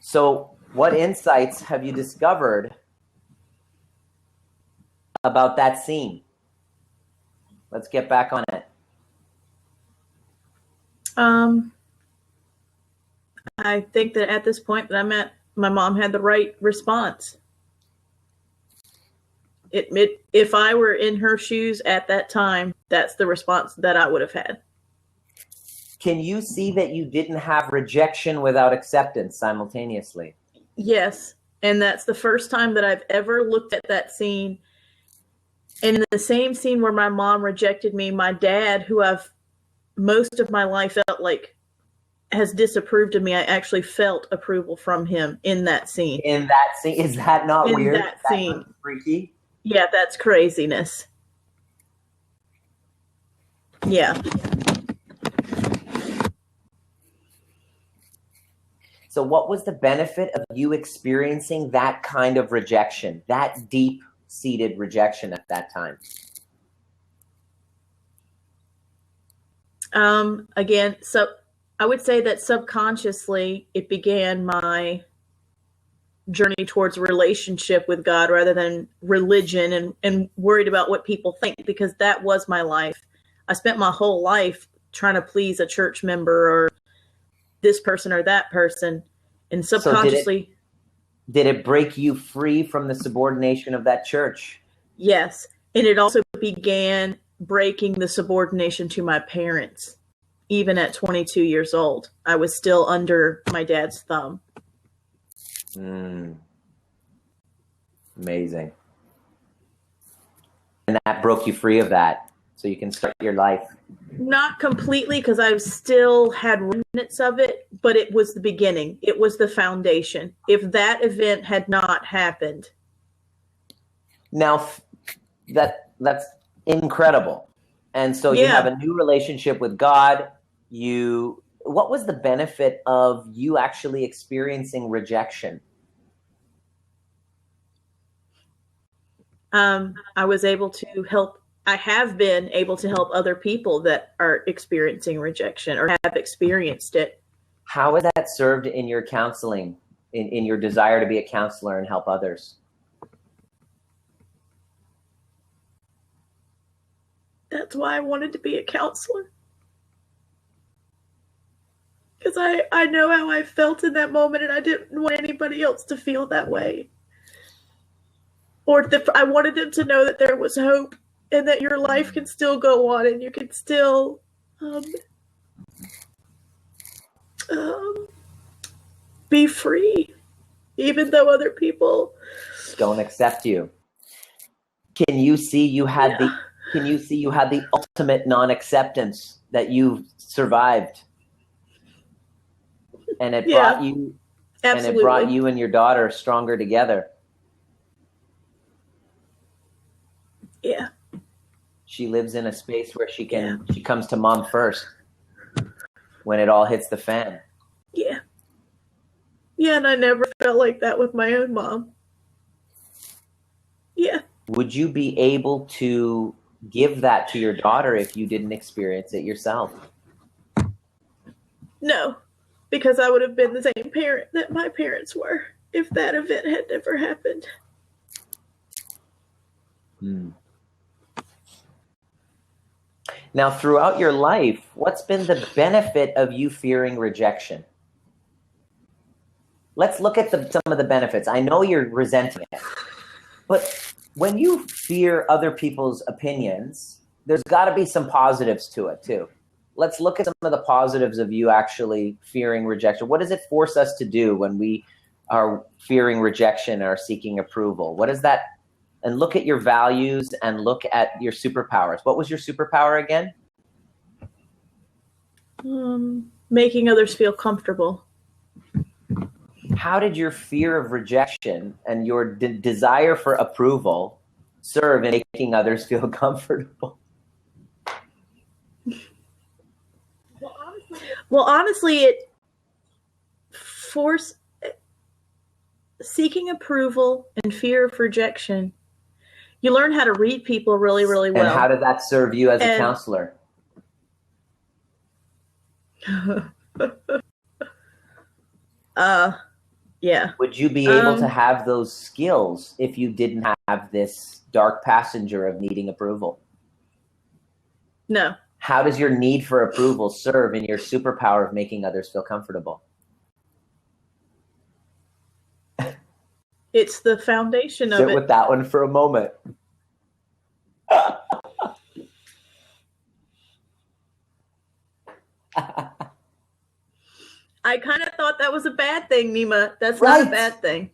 So what insights have you discovered about that scene? Let's get back on it. I think that at this point that I'm at, my mom had the right response. If I were in her shoes at that time, that's the response that I would have had. Can you see that you didn't have rejection without acceptance simultaneously? Yes. And that's the first time that I've ever looked at that scene. And in the same scene where my mom rejected me, my dad, who I've most of my life felt like has disapproved of me, I actually felt approval from him in that scene. In that scene? Is that not in weird? That scene. Freaky? Yeah, that's craziness. Yeah. So what was the benefit of you experiencing that kind of rejection, that deep-seated rejection at that time? Again, so I would say that subconsciously it began my journey towards a relationship with God rather than religion and worried about what people think, because that was my life. I spent my whole life trying to please a church member or this person or that person. And subconsciously. So did it break you free from the subordination of that church? Yes. And it also began breaking the subordination to my parents. Even at 22 years old, I was still under my dad's thumb. Amazing. And that broke you free of that, so you can start your life. Not completely, because I still had remnants of it, but it was the beginning. It was the foundation. If that event had not happened. Now, that's incredible. And so you have a new relationship with God. What was the benefit of you actually experiencing rejection? I was able to help. I have been able to help other people that are experiencing rejection or have experienced it. How has that served in your counseling, in your desire to be a counselor and help others? That's why I wanted to be a counselor. Because I know how I felt in that moment, and I didn't want anybody else to feel that way. Or I wanted them to know that there was hope and that your life can still go on and you can still be free, even though other people don't accept you. Can you see you had the ultimate non-acceptance, that you survived? And it brought you Absolutely. And it brought you and your daughter stronger together. Yeah. She lives in a space where she comes to mom first when it all hits the fan. Yeah. Yeah, and I never felt like that with my own mom. Yeah. Would you be able to give that to your daughter if you didn't experience it yourself? No, because I would have been the same parent that my parents were if that event had never happened. Now, throughout your life, what's been the benefit of you fearing rejection? Let's look at some of the benefits. I know you're resenting it, but when you fear other people's opinions, there's got to be some positives to it too. Let's look at some of the positives of you actually fearing rejection. What does it force us to do when we are fearing rejection or seeking approval? What is that? And look at your values and look at your superpowers. What was your superpower again? Making others feel comfortable. How did your fear of rejection and your desire for approval serve in making others feel comfortable? Well, honestly, it forced seeking approval and fear of rejection. You learn how to read people really, really well. And how did that serve you as a counselor? Yeah. Would you be able to have those skills if you didn't have this dark passenger of needing approval? No. How does your need for approval serve in your superpower of making others feel comfortable? It's the foundation of Sit it. with that one for a moment. I kind of thought that was a bad thing, Nima. That's Right. not a bad thing.